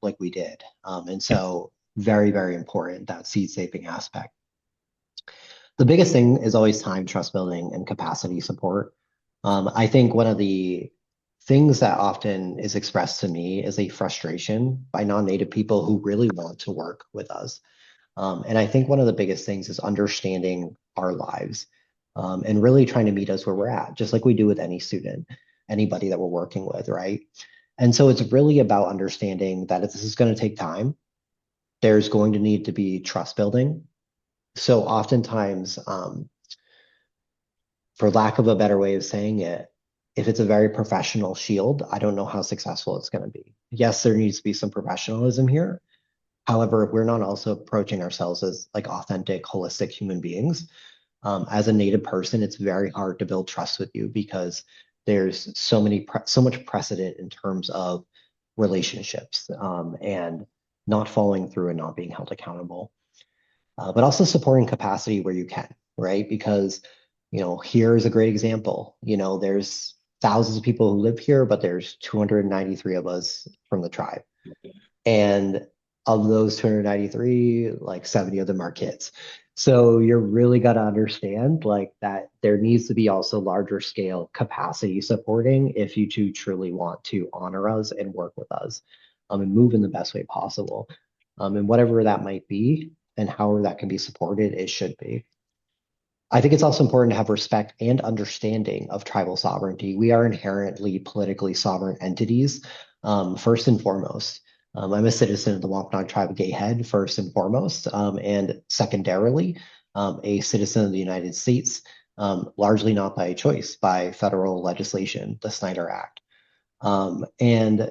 like we did. And so very, very important, that seed saving aspect. The biggest thing is always time, trust building, and capacity support. I think one of the things that often is expressed to me is a frustration by non-native people who really want to work with us. And I think one of the biggest things is understanding our lives, and really trying to meet us where we're at, just like we do with any student, anybody that we're working with, right? And so it's really about understanding that if this is going to take time, there's going to need to be trust building. So oftentimes, for lack of a better way of saying it, if it's a very professional shield, I don't know how successful it's going to be. Yes, there needs to be some professionalism here. However, we're not also approaching ourselves as like authentic, holistic human beings. As a native person, it's very hard to build trust with you because there's so much precedent in terms of relationships, and not following through and not being held accountable. But also supporting capacity where you can, right? Because, here is a great example. There's thousands of people who live here, but there's 293 of us from the tribe. And of those 293, like 70 of them are kids. So you're really got to understand like that there needs to be also larger scale capacity supporting if you two truly want to honor us and work with us, and move in the best way possible. And whatever that might be and however that can be supported, it should be. I think it's also important to have respect and understanding of tribal sovereignty. We are inherently politically sovereign entities, first and foremost. I'm a citizen of the Wampanoag Tribe of Gay Head, first and foremost, and secondarily, a citizen of the United States, largely not by choice, by federal legislation, the Snyder Act. And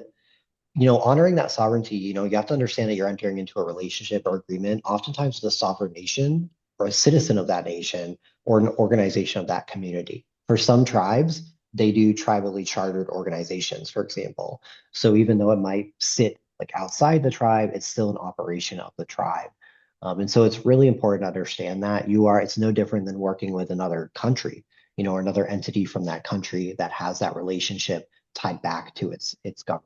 honoring that sovereignty, you have to understand that you're entering into a relationship or agreement, oftentimes with a sovereign nation or a citizen of that nation or an organization of that community. For some tribes, they do tribally chartered organizations, for example. So even though it might sit like outside the tribe, it's still an operation of the tribe. And so it's really important to understand that it's no different than working with another country, or another entity from that country that has that relationship tied back to its government.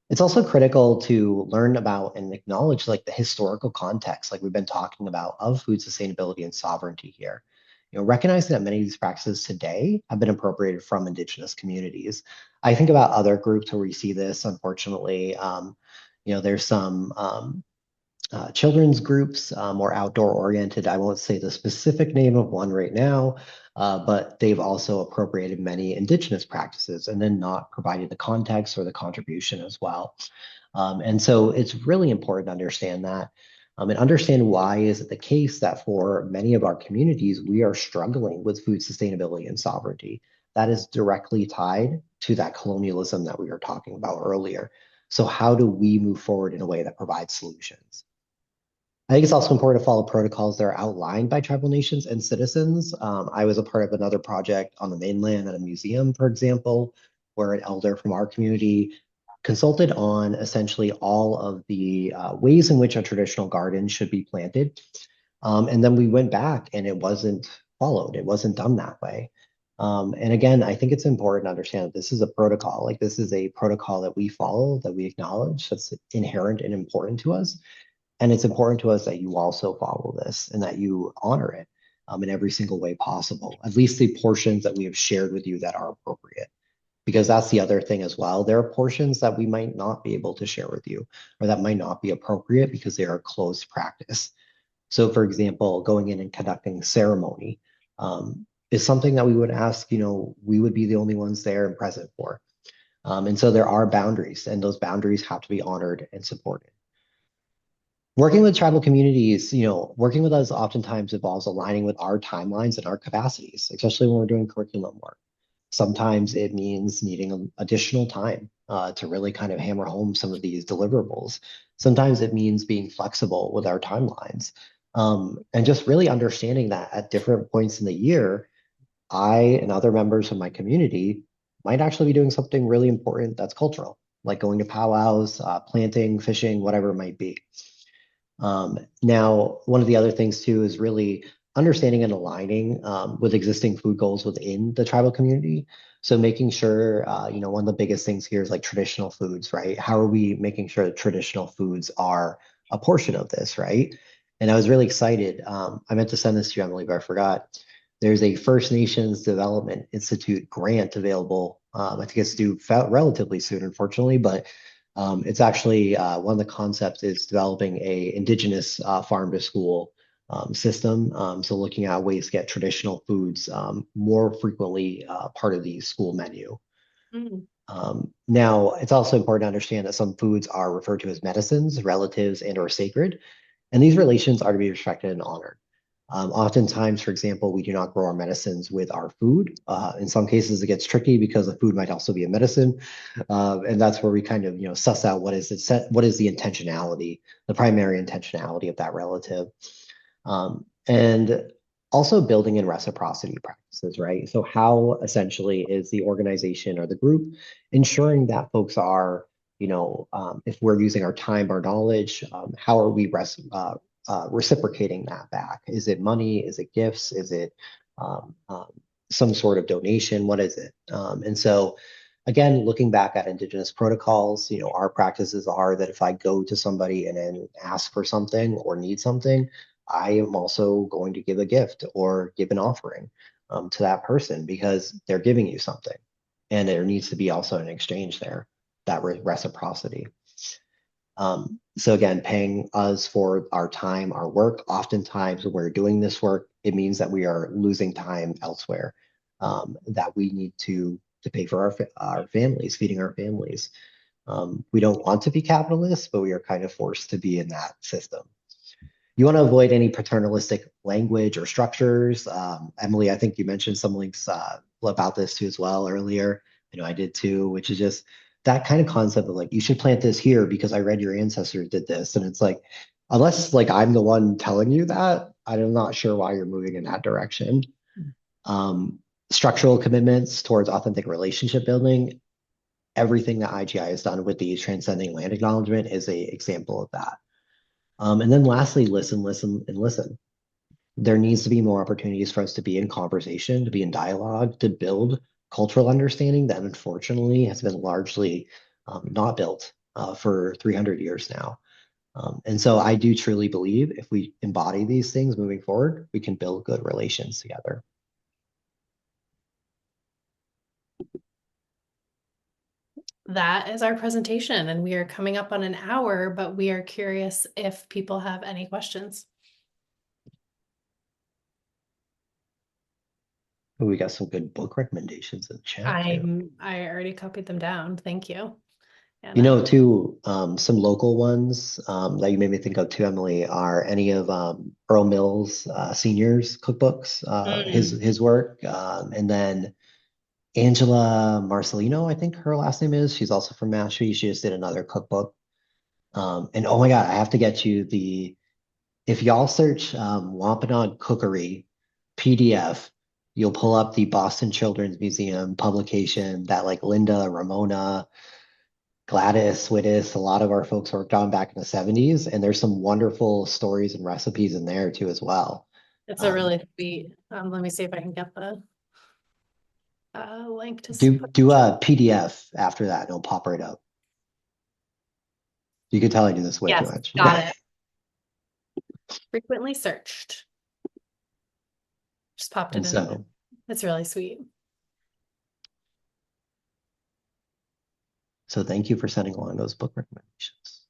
It's also critical to learn about and acknowledge like the historical context, like we've been talking about, of food sustainability and sovereignty here. Recognizing that many of these practices today have been appropriated from Indigenous communities. I think about other groups where we see this, unfortunately. There's some children's groups, more outdoor oriented. I won't say the specific name of one right now, but they've also appropriated many Indigenous practices and then not provided the context or the contribution as well. And so it's really important to understand that, and understand why is it the case that for many of our communities, we are struggling with food sustainability and sovereignty. That is directly tied to that colonialism that we were talking about earlier. So how do we move forward in a way that provides solutions? I think it's also important to follow protocols that are outlined by tribal nations and citizens. I was a part of another project on the mainland at a museum, for example, where an elder from our community consulted on essentially all of the ways in which a traditional garden should be planted. And then we went back and it wasn't followed. It wasn't done that way. And again, I think it's important to understand that this is a protocol. Like this is a protocol that we follow, that we acknowledge, that's inherent and important to us. And it's important to us that you also follow this and that you honor it in every single way possible, at least the portions that we have shared with you that are appropriate. Because that's the other thing as well. There are portions that we might not be able to share with you or that might not be appropriate because they are closed practice. So for example, going in and conducting ceremony is something that we would ask, we would be the only ones there and present for. And so there are boundaries, and those boundaries have to be honored and supported. Working with tribal communities, working with us oftentimes involves aligning with our timelines and our capacities, especially when we're doing curriculum work. Sometimes it means needing additional time to really kind of hammer home some of these deliverables. Sometimes it means being flexible with our timelines. And just really understanding that at different points in the year, I and other members of my community might actually be doing something really important that's cultural, like going to powwows, planting, fishing, whatever it might be. Now, one of the other things too is really understanding and aligning with existing food goals within the tribal community. So making sure, one of the biggest things here is like traditional foods, right? How are we making sure that traditional foods are a portion of this, right? And I was really excited. I meant to send this to you, Emily, but I forgot. There's a First Nations Development Institute grant available. I think it's due relatively soon, unfortunately, but it's actually one of the concepts is developing a Indigenous farm to school system. So looking at ways to get traditional foods more frequently part of the school menu. Mm. Now, it's also important to understand that some foods are referred to as medicines, relatives, and or sacred, and these relations are to be respected and honored. Oftentimes, for example, we do not grow our medicines with our food. In some cases, it gets tricky because the food might also be a medicine, and that's where we kind of suss out what is the intentionality, the primary intentionality of that relative, and also building in reciprocity practices, right? So how essentially is the organization or the group ensuring that folks are, if we're using our time, our knowledge, how are we reciprocating that back? Is it money? Is it gifts? Is it some sort of donation? What is it? And so, again, looking back at Indigenous protocols, our practices are that if I go to somebody and then ask for something or need something, I am also going to give a gift or give an offering to that person because they're giving you something. And there needs to be also an exchange there, that reciprocity. So again, paying us for our time, our work. Oftentimes when we're doing this work, it means that we are losing time elsewhere, that we need to pay for our families, feeding our families. We don't want to be capitalists, but we are kind of forced to be in that system. You want to avoid any paternalistic language or structures. Emily, I think you mentioned some links about this too as well earlier. I know I did too, which is just that kind of concept of like, you should plant this here because I read your ancestors did this. And it's like, unless like I'm the one telling you that, I'm not sure why you're moving in that direction. Structural commitments towards authentic relationship building. Everything that IGI has done with the transcending land acknowledgement is a example of that. And then lastly, listen, listen, and listen. There needs to be more opportunities for us to be in conversation, to be in dialogue, to build cultural understanding that unfortunately has been largely not built for 300 years now. And so I do truly believe if we embody these things moving forward, we can build good relations together. That is our presentation, and we are coming up on an hour, but we are curious if people have any questions. We got some good book recommendations in the chat too. I already copied them down. Thank you. Too, some local ones that you made me think of too, Emily, are any of Earl Mills Senior's cookbooks, his work, and then Angela Marcelino, I think her last name is. She's also from Mashpee. She just did another cookbook. And oh my God, I have to get you if y'all search Wampanoag Cookery PDF, you'll pull up the Boston Children's Museum publication that like Linda, Ramona, Gladys, Wittes, a lot of our folks worked on back in the 70s, and there's some wonderful stories and recipes in there too as well. It's a really sweet, let me see if I can get the link to Do a PDF after that, and it'll pop right up. You can tell I do this way too Yes, much. got it. Frequently searched. Just popped it And in. so, It's really sweet. so thank you for sending along those book recommendations.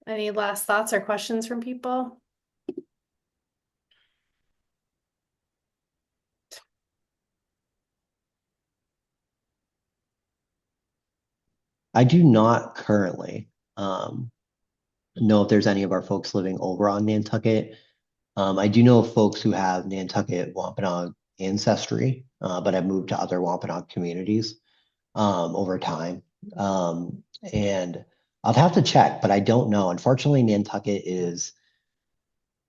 Any last thoughts or questions from people? I do not currently know if there's any of our folks living over on Nantucket. I do know of folks who have Nantucket Wampanoag ancestry, but have moved to other Wampanoag communities over time. And I'll have to check, but I don't know. Unfortunately, Nantucket is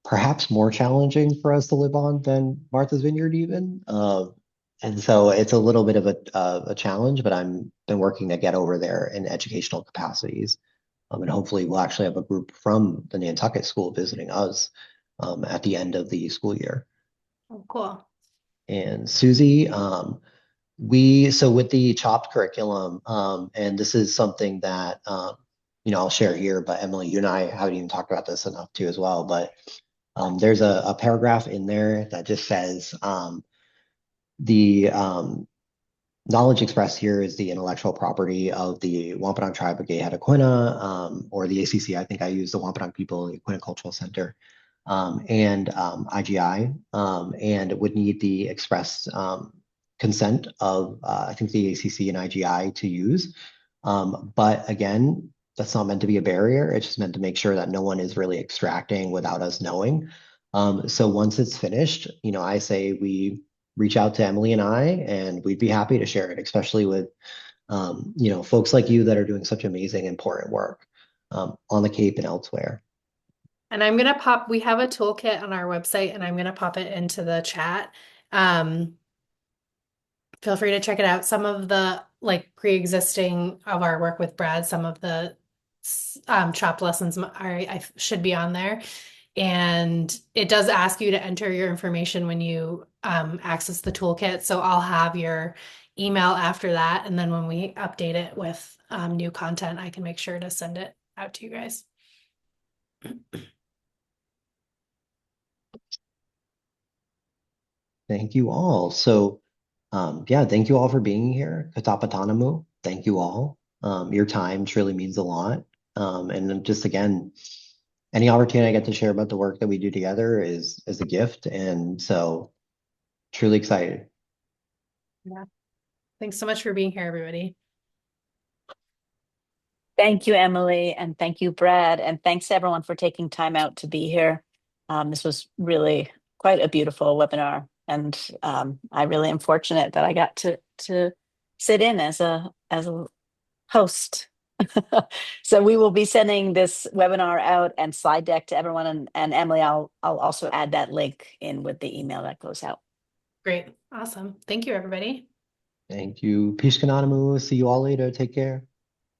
perhaps more challenging for us to live on than Martha's Vineyard even. And so it's a little bit of a challenge, but I'm been working to get over there in educational capacities. And hopefully we'll actually have a group from the Nantucket school visiting us at the end of the school year. Oh, cool. And Susie, so with the chopped curriculum, and this is something that I'll share here, but Emily, you and I haven't even talked about this enough too as well. But there's a paragraph in there that just says the knowledge expressed here is the intellectual property of the Wampanoag tribe of Gayhead Aquinnah, or the ACC. I think I use the Wampanoag people, the Aquinnah Cultural Center, and IGI, and it would need the express consent of, I think, the ACC and IGI to use. But again, that's not meant to be a barrier. It's just meant to make sure that no one is really extracting without us knowing. So once it's finished, I say we reach out to Emily and I, and we'd be happy to share it, especially with, folks like you that are doing such amazing, important work on the Cape and elsewhere. And we have a toolkit on our website, and I'm going to pop it into the chat. Feel free to check it out. Some of the pre-existing of our work with Brad, some of the chopped lessons I should be on there. And it does ask you to enter your information when you access the toolkit. So I'll have your email after that. And then when we update it with new content, I can make sure to send it out to you guys. Thank you all. So, thank you all for being here. Katapatanamu, thank you all. Your time truly means a lot. And then just again, any opportunity I get to share about the work that we do together is a gift. And so truly excited. Yeah. Thanks so much for being here, everybody. Thank you, Emily, and thank you, Brad, and thanks to everyone for taking time out to be here. This was really quite a beautiful webinar, and I really am fortunate that I got to sit in as a host. So we will be sending this webinar out and slide deck to everyone, and Emily, I'll also add that link in with the email that goes out. Great. Awesome. Thank you, everybody. Thank you. Pishkananamu. See you all later. Take care.